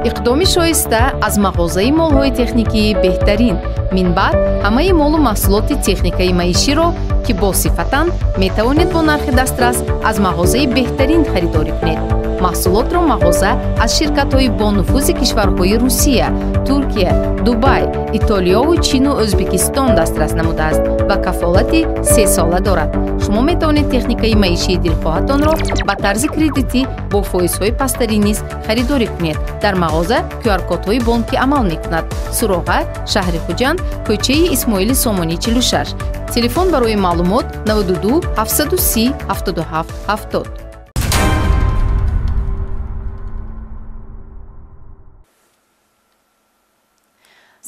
иқдоми шоиста аз мағозаи молҳои техникии беҳтарин. Минбаъд ҳамаи молу маҳсулоти техникаи маиширо ки босифатанд метавонед бо нархи дастрас аз мағозаи беҳтарин харидорӣ кунед. маҳсулотро мағоза аз ширкатҳои бонуфузи кишварҳои Русия, Туркия, Дубай, Итолиёву Чину Ӯзбекистон дастрас намудааст ва кафолати 3 сола дорад. шумо метавонед техникаи маишии дилхоҳатонро ба тарзи кредитӣ бо фоизҳои пастарӣ низ харидорӣ кунед. дар мағоза QR-кодҳои бонкӣ амал мекунад. Суроға, шаҳри Хуҷанд, кӯчаи Исмоили Сомонӣ 46. Телефон барои маълумот 92 730 77 70.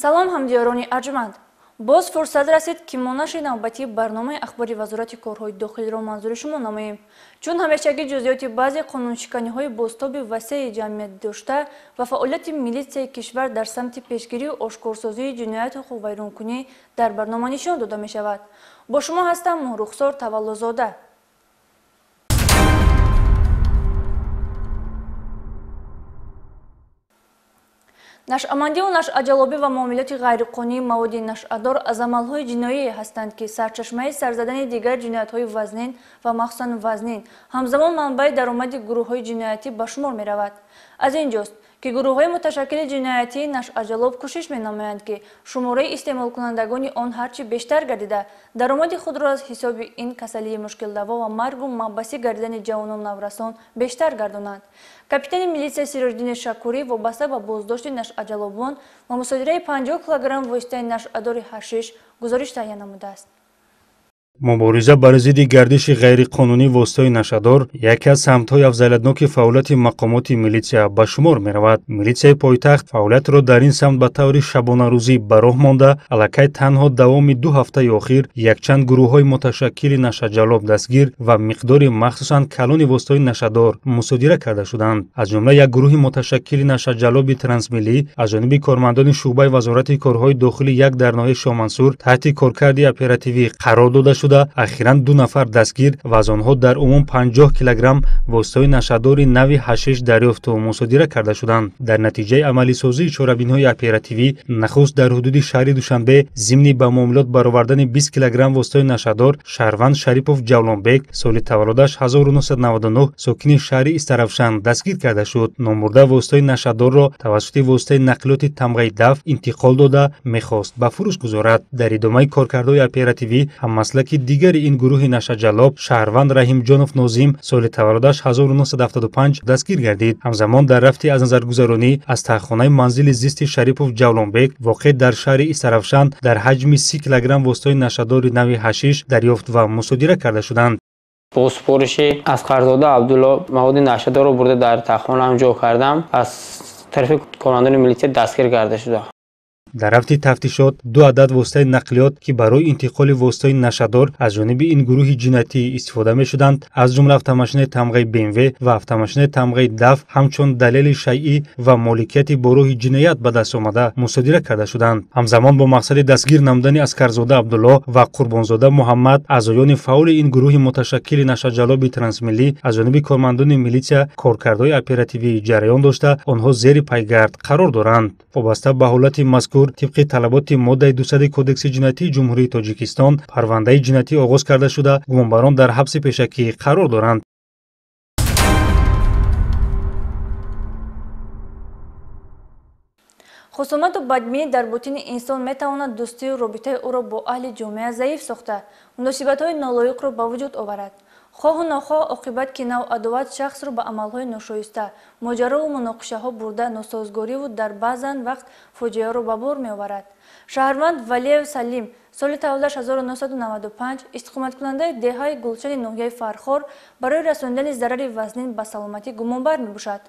салом ҳамдиёрони арҷманд. боз фурсат расид ки мо нашри навбатии барномаи ахбори вазорати корҳои дохилиро манзури шумо намоем. чун ҳамешагӣ ҷузъиёти баъзе қонуншиканиҳои бозтоби васеи ҷамъият дошта ва фаъолияти милитсияи кишвар дар самти пешгирии ошкорсозии ҷиноятҳои вайронкунӣ дар барнома нишон дода мешавад. бо шумо ҳастам Рухсор Таваллузода. нашъамандиву нашъаҷалобӣ ва муомилоти ғайриқонунии маводи нашъадор аз амалҳои ҷиноие ҳастанд ки сарчашмаи сарзадани дигар ҷиноятҳои вазнин ва махсусан вазнин ҳамзамон манбаи даромади гурӯҳҳои ҷиноятӣ ба шумор меравад. аз ин ҷост ки гурӯҳҳои муташаккили ҷиноятии нашъаҷалоб кӯшиш менамоянд ки шумораи истеъмолкунандагони он ҳарчи бештар гардида даромади худро аз ҳисоби ин касалии мушкилдаво ва маргу мабаъси гардидани ҷавону наврасон бештар гардонанд. капитани милитсия Сироҷдини Шакурӣ вобаста ба боздошти нашъаҷалобон ва мусодираи 50 килограмм воситаи нашъадори ҳашиш гузориш таҳия намудааст. мубориза бар зидди гардиши ғайриқонунӣ воситаи нашъадор яке аз самтҳои афзалиятноки фаъолияти мақомоти милитсия ба шумор меравад. милитсияи пойтахт фаъолиятро дар ин самт ба таври шабонарӯзӣ ба роҳ монда аллакай танҳо давоми 2 ҳафтаи охир якчанд гурӯҳҳои муташаккили нашъаҷалоб дастгир ва миқдори махсусан калони воситаи нашъадор мусодира карда шуданд. аз ҷумла як гурӯҳи муташаккили нашъаҷалоби трансмиллӣ аз ҷониби кормандони шуъбаи вазорати корҳои дохилӣ як дар ноҳияи Шоҳмансур таҳти коркарди оперативӣ қарор дода шуда ахиран 2 нафар дастгир ва аз онҳо дар умум 50 килограмм воситаи нашъадори нави ҳашиш дарёфту мусодира карда шуданд. дар натиҷаи амалисозии чорабиниҳои оперативӣ нахуст дар ҳудуди шаҳри Душанбе зимни ба муомилот баровардани 20 килограмм воситаи нашъадор Шаҳрванд Шарипов Ҷавлонбек соли таваллудаш 1999 сокини шаҳри Истаравшан дастгир карда шуд. номбурда воситаи нашъадорро тавассути воситаи нақлиёти тамғаи даф интиқол дода мехост ба фурӯш гузорад. дар идомаи коркардҳои оперативӣ ҳаммаслаки дигари ин гурӯҳи нашъаҷалоб Шаҳрванд Раҳимҷонов Нозим соли таваллудаш 1975 дастгир гардид. ҳамзамон дар рафти аз назаргузаронӣ аз таххонаи манзили зисти Шарипов Ҷавлонбек воқеъ дар шаҳри Истаравшан дар ҳаҷми 30 килограмм воситаи нашъадори нави ҳашиш дарёфт ва мусодира карда шуданд. бо супориши Асқарзода Абдулло маводи нашъадорро бурда дар таххонаам ҷо кардам. аз тарафи командони милитсия дастгир карда шудам. дар рафти тафтишот 2 адад воситаи нақлиёт ки барои интиқоли воситаи нашъадор аз ҷониби ин гурӯҳи ҷиноятӣ истифода мешуданд аз ҷумла автомошини тамғаи BMW ва автомошини тамғаи даф ҳамчун далели шайъӣ ва моликияти бо роҳи ҷиноят ба даст омада мусодира карда шуданд. ҳамзамон бо мақсади дастгир намудани Аскарзода Абдулло ва Қурбонзода Муҳаммад аъзоёни фаъоли ин гурӯҳи муташаккили нашъаҷалоби трансмиллӣ аз ҷониби кормандони милитсия коркардҳои оперативӣ ҷараён дошта онҳо зери пайгард қарор доранд. вобаста ба ҳолати мазкур тибқи талаботи моддаи 200 кодекси ҷиноятии ҷумҳурии Тоҷикистон парвандаи ҷиноятӣ оғоз карда шуда гумонбарон дар ҳабси пешакӣ қарор доранд. хусумату бадбинӣ дар бутини инсон метавонад дӯстию робитаи ӯро бо аҳли ҷомеа заиф сохта муносибатҳои нолоиқро ба вуҷуд оварад. хоҳу нохоҳ оқибат ки нав адоват шахсро ба амалҳои ношоиста моҷарову муноқишаҳо бурда носозгориву дар баъзан вақт фоҷиаро ба бор меоварад. шаҳрванд Валиев Салим соли таваллудаш 1995 истиқоматкунандаи деҳаи Гулчани ноҳияи Фархор барои расондани зарари вазнин ба саломатӣ гумонбар мебошад.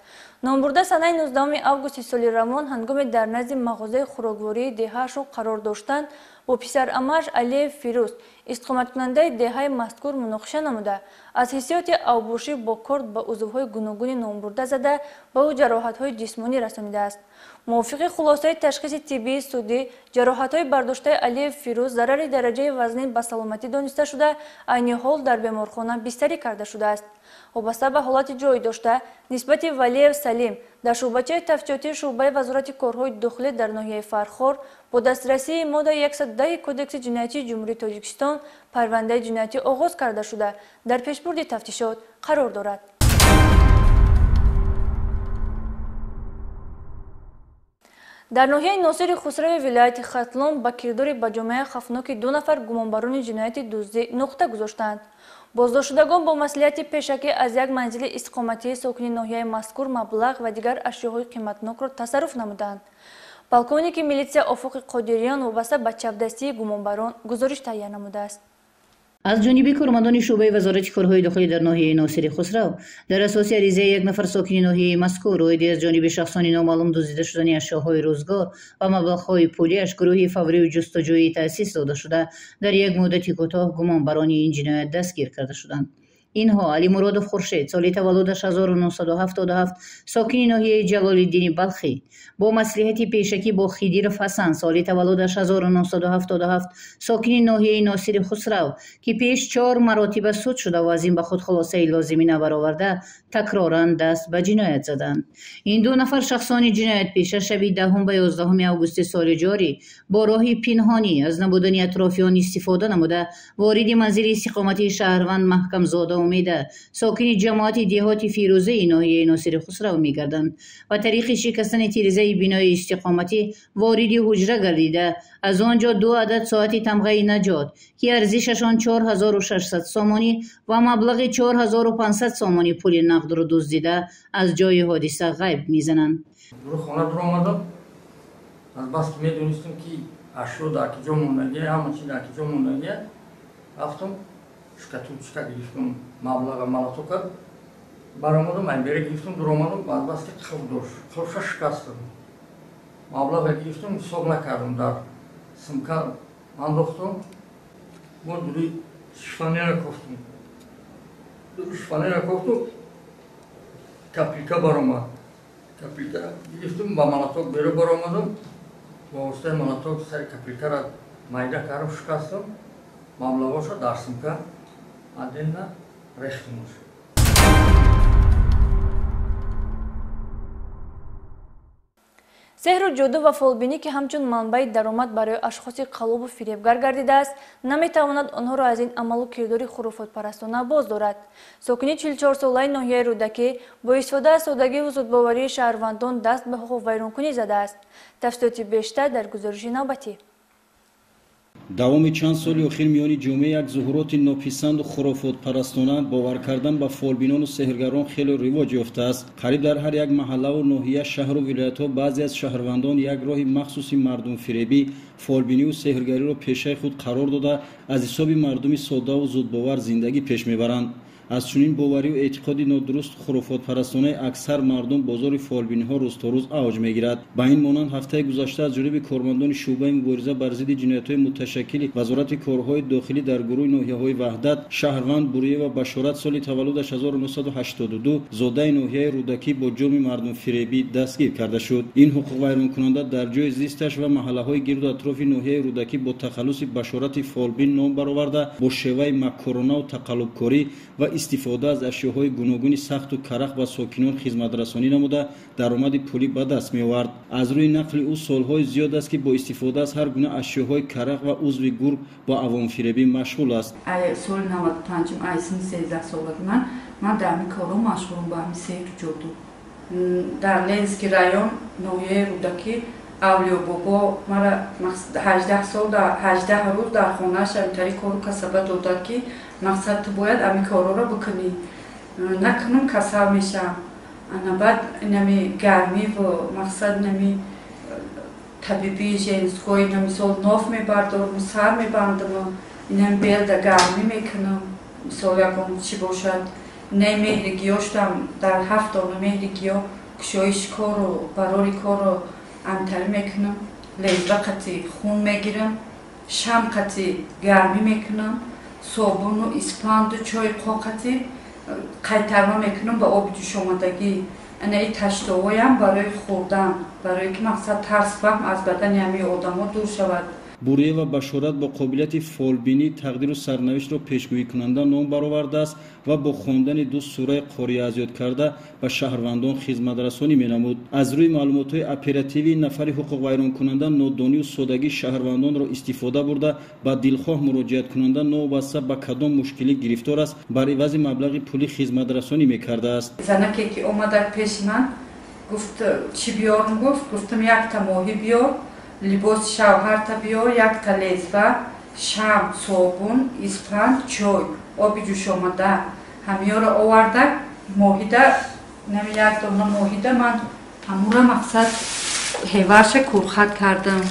номбурда санаи 19 августи соли равон ҳангоми дар назди мағозаи хӯроквории деҳаашо қарор доштан бо писарамааш Алиев Фирӯз истиқоматкунандаи деҳаи мазкур муноқиша намуда аз ҳиссиёти авбошӣ бо корд ба узвҳои гуногуни номбурда зада ба ӯ ҷароҳатҳои ҷисмонӣ расонидааст. мувофиқи хулосаи ташхиси тиббии судӣ ҷароҳатҳои бардоштаи Алиев Фирӯз зарари дараҷаи вазнин ба саломатӣ дониста шуда айни ҳол дар беморхона бистарӣ карда шудааст. وابسته به حالت جای داشته نسبت ولیев سلیم در شعبچه تفتیشاتی شعبه وزارت کارهای داخلی در ناحیه فرخار با دسترسی ماده 110 کدکس جنایتی جمهوری تاجیکستان پرونده جنایتی آغاز کرده شده در پیشبرد تفتیشات قرار دارد. در ناحیه ناصر خسرو ولایت ختلان با کردار به جامعه خفناک 2 نفر گمانبران جنایت دزدی نقطه گذاشتند. بازداشتگان با مسئولیت پیشکی از یک منزل استقامتی ساکن ناحیه مذکور مبلغ و دیگر اشیاءهای قیمتناک را تصرف نمودند. پالکونیک میلیسیا افق قادریان وابسته به چپدستی گمانبران گزارش تهیه نموده است. از جانب کارمندان شعبه وزارت کارهای داخلی در ناحیه ناصر خسرو در اساس عریضه یک نفر ساکن ناحیه مذکور رویدی از جانب شخصانی نامعلوم دزدیده شدن اشیاءهای روزگار و مبلغ‌های پولیش گروهی فوری و جستجویی تأسیس داده شده در یک مدت کوتاه گمانبران این جنایت دستگیر کرده شدند. اینها علی مرادov خورشید سال تولدش 1977 ساکن ناحیه جلال‌الدین بلخی با مصلحت پیشکی با خدیرov حسن سال تولدش 1977 ساکن ناحیه ناصر خسرو که پیش 4 مراتب سود شده و از این به خود خلاصه لازمی نبرآورده تکرارا دست به جنایت زدند. این 2 نفر شخصان جنایت پیشه شب 10 به 11 آگوست سال جاری با راه پنهانی از نبودن اطرافیان استفاده نموده وارد منزل استقامتی شهروند محکم زاده امیده ساکن جماعت دهات فیروزه ناحیه ناصر خسرو می‌گردند و طریق شکستن تیرزه بنای استقامتی وارد حجره گردیده از آنجا 2 عدد ساعت تمغه نجات که ارزششان 4600 سامانی و مبلغ 4500 سامانی پول نقد را دزدیده از جای حادثه غیب میزنند. خانه در آمدم از بس که میدونستم که اشیا در کجا موندگی همه چی در کجا موندگی رفتم شکا گرفتم مبلغ ملاتو کرد برآمدم من بره گرفتم در آمدم از بس که خف داشت خفش شکستم مبلغ گرفتم حساب نکردم در سمکا انداختم ما دوری شفانه را کفتم دوری شفانه را کفتم کپلیکا برآمد کپلیکا گرفتم با ملاتو بره برآمدم با واسطه ملاتو سر کپلیکا را майда کردم شکستم مبلغاشو در سمکا адена рехтимуш. سحر و جادو و فالبینی که همچون منبع درآمد برای اشخاص قلوب و فریبگر گردیده است نمیتواند آنها را از این عمل و کردار خرافات پرستانه باز دارد. ساکن 44 ساله ناحیه رودکی با استفاده از سادگی و زودباوری شهروندان دست به حقوق ویرانکنی زده است. تفصیلات بیشتر در گزارش نوبتی. давоми чанд соли охир миёни ҷомеа як зуҳуроти нописанду хурофотпарастона бовар кардан ба фолбинону сеҳргарон хеле ривоҷ ёфтааст. қариб дар ҳар як маҳаллаву ноҳия шаҳру вилоятҳо баъзе аз шаҳрвандон як роҳи махсуси мардумфиребӣ фолбиниву сеҳргариро пешаи худ қарор дода аз ҳисоби мардуми соддаву зудбовар зиндагӣ пеш мебаранд. аз чунин боварию эътиқоди нодуруст хурофотпарастонаи аксар мардум бозори фолбиниҳо рӯзторӯз авҷ мегирад. ба ин монанд ҳафтаи гузашта аз ҷониби кормандони шуъбаи мубориза бар зидди ҷиноятҳои муташаккили вазорати корҳои дохилӣ дар гурӯҳи ноҳияҳои ваҳдат шаҳрванд буриева башорат соли таваллудаш 1982 зодаи ноҳияи рӯдакӣ бо ҷурми мардумфиребӣ дастгир карда шуд. ин ҳуқуқвайронкунанда дар ҷои зисташ ва маҳаллаҳои гирду атрофи ноҳияи рӯдакӣ бо тахаллуси башорати фолбин ном бароварда бо шеваи маккоронаву тақаллубкорӣ ва истифода аз ашёҳои гуногуни сахту карах ба сокинон хизматрасонӣ намуда даромади пулӣ ба даст меовард. аз рӯи нақли ӯ солҳои зиёд аст ки бо истифода аз ҳар гуна ашёҳои карах ва узви гург бо авомфиребӣ машғул аст. соли 95 айсим 13 сола ман дар ҳамин корҳо машғулам ба ҳамин сеҳру ҷоду. дар ленский район ноҳияи рӯдакӣ авлиёбобо мара 18 сол 18 рӯз дар хонааш ҳаминтари кору касаба додад ки мақсад ту бояд ҳамин корҳоро бикунӣ накунам касал мешам баъд инами гармиву мақсад инами табибии женское ина мисол ноф мебардорум сар мебандаму инами белда гармӣ мекунам мисол ягон чӣ бошад инаи меҳригиёштам дар 7 дона меҳригиё кушоиши кору барори кору ҳаминтари мекунам лезба қати хун мегирам шам қати гармӣ мекунам собуну испанду чой қоқати қайтарма мекунам ба оби ҷӯшомадагӣ анаи таштовоям барои хӯрдан барое ки мақсад тарс фаҳм аз бадани ҳамин одамо дур шавад. буриева башорат бо қобилияти фолбинӣ тақдиру сарнавиштро пешгӯикунанда ном баровардааст ва бо хондани ду сураи қория азёд карда ба шаҳрвандон хизматрасонӣ менамуд. аз рӯи маълумотҳои оперативӣ нафари ҳуқуқвайронкунанда нодонию содагии шаҳрвандонро истифода бурда ба дилхоҳ муроҷиаткунанда новобаста ба кадом мушкилӣ гирифтор аст бар ивази маблағи пули хизматрасонӣ мекардааст. занаке ки омада пеши ман гуфт чӣ биёрм, гуфтам якта моҳӣ биёр, либоси шавҳарта биёр, якта лезва, шам, собун, испанд, чой, оби ҷӯшомада ҳамёро оварда моҳида нами як дона моҳида ман ҳамура мақсад ҳеварша курхат кардам.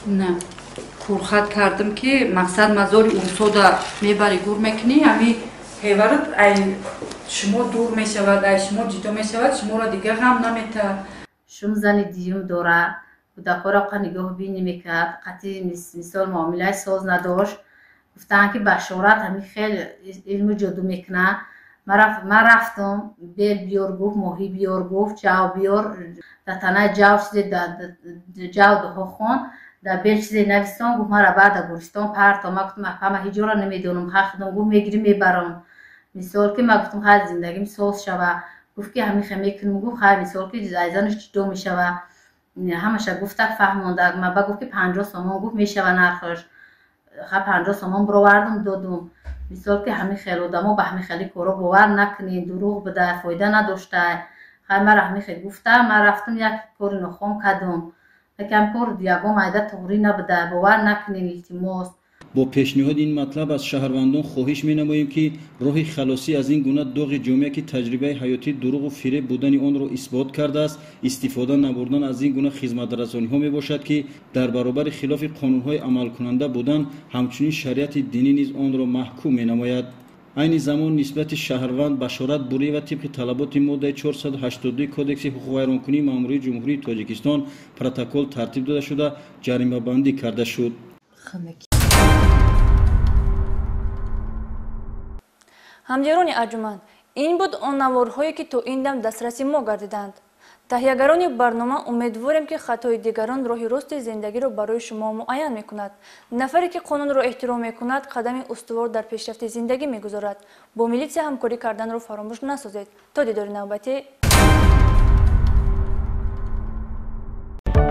не курхат кардам ки мақсад мазори умсода мебари гур мекунӣ ҳами ҳеварат ай шумо дур мешавад, ай шумо ҷудо мешавад, шуморо дигар ғам намета. шум зани диюм дора кӯдакҳоро қа нигоҳ бинӣ мекард, қати мисол муомилаи соз надошт. гуфтанд ки башорат ҳами хеле илму ҷоду мекуна. ман рафтам бел биёр гуфт, моҳӣ биёр гуфт, ҷав биёр, дар танаи ҷав чизе ҷав дуҳо хон, дар бел чизе навистон. гуфт мара баъда гӯристон партам. ман гуфтам апама ҳиҷора намедонам, хахидам. гуфт мегирӣ мебарам. мисол ки ман гуфтам хай зиндагим соз шава. гуфт ки ҳамиха мекунам. гуфт хай мисол ки айзанаш ҷудо мешава. ҳамаша гуфта фаҳмонда. ман ба гуфт ки 50 сомон. гуфт мешава нархаш. хай 50 сомон бировардам додум. мисол ки ҳами хел одамо ба ҳами хели коро бовар накунед, дурӯғ буда фоида надоштай. хай мара ҳами хел гуфта ман рафтам як кори нохом кардам. якам кор ягон майда туғрӣ набуда, бовар накунед илтимос. бо пешниҳоди ин матлаб аз шаҳрвандон хоҳиш менамоем ки роҳи халосӣ аз ин гуна доғи ҷомеа ки таҷрибаи ҳаётӣ дуруғу фиреб будани онро исбот кардааст, истифода набурдан аз ин гуна хизматрасониҳо мебошад ки дар баробари хилофи қонунҳои амалкунанда будан ҳамчунин шариати динӣ низ онро маҳкум менамояд. айни замон нисбати шаҳрванд башорат буриева тибқи талаботи моддаи 482 кодекси ҳуқуқвайронкунии маъмурии ҷумҳурии тоҷикистон протокол тартиб дода шуда ҷаримабандӣ карда шуд. ҳамҷиёрони арҷуманд, ин буд он наворҳое ки то ин дам дастраси мо гардиданд. таҳиягарони барнома умедворем ки хатои дигарон роҳи рости зиндагиро барои шумо муайян мекунад. нафаре ки қонунро эҳтиром мекунад, қадами устувор дар пешрафти зиндагӣ мегузорад. бо милитсия ҳамкорӣ карданро фаромӯш насозед. то дидори навбатӣ.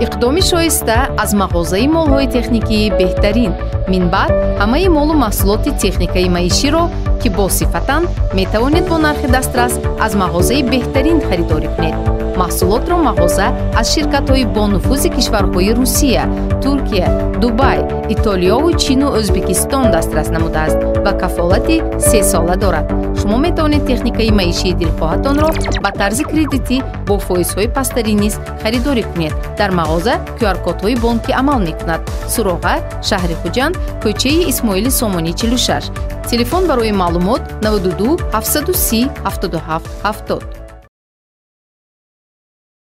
иқдоми шоиста аз мағозаи молҳои техникии беҳтарин. минбаъд ҳамаи молу маҳсулоти техникаи маиширо ки босифатанд метавонед бо нархи дастрас аз мағозаи беҳтарин харидорӣ кунед. маҳсулотро мағоза аз ширкатҳои бонуфузи кишварҳои Русия, Туркия, Дубай, Итолиёву Чину Ӯзбекистон дастрас намудааст ва кафолати 3 сола дорад. шумо метавонед техникаи маишии дилхоҳатонро ба тарзи кредитӣ бо фоизҳои пастарӣ низ харидорӣ кунед. дар мағоза QR-кодҳои бонкӣ амал мекунад. суроға, шаҳри Хуҷанд, кӯчаи Исмоили Сомонӣ 46. телефон барои маълумот 92 730 77 70.